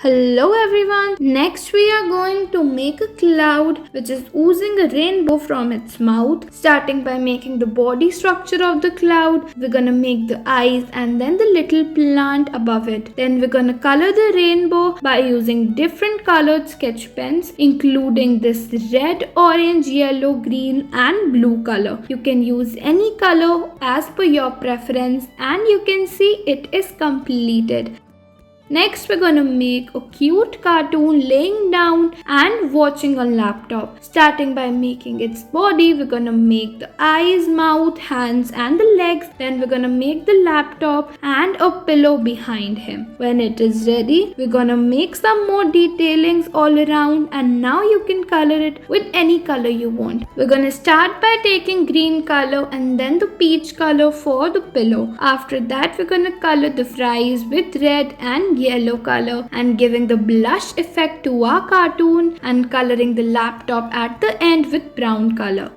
Hello everyone! Next we are going to make a cloud which is oozing a rainbow from its mouth. Starting by making the body structure of the cloud, we're gonna make the eyes and then the little plant above it. Then we're gonna color the rainbow by using different colored sketch pens including this red, orange, yellow, green and blue color. You can use any color as per your preference and you can see it is completed. Next, we're gonna make a cute cartoon laying down and watching a laptop. Starting by making its body, we're gonna make the eyes, mouth, hands and the legs. Then we're gonna make the laptop and a pillow behind him. When it is ready, we're gonna make some more detailings all around and now you can color it with any color you want. We're gonna start by taking green color and then the peach color for the pillow. After that, we're gonna color the fries with red and yellow color and giving the blush effect to our cartoon and coloring the laptop at the end with brown color.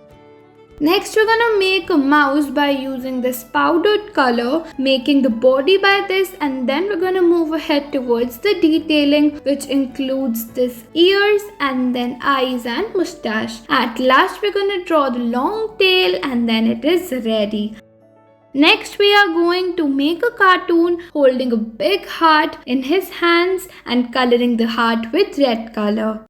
Next we're gonna make a mouse by using this powdered color, making the body by this, and then we're gonna move ahead towards the detailing which includes this ears and then eyes and mustache. At last we're gonna draw the long tail and then it is ready. Next we are going to make a cartoon holding a big heart in his hands and coloring the heart with red color.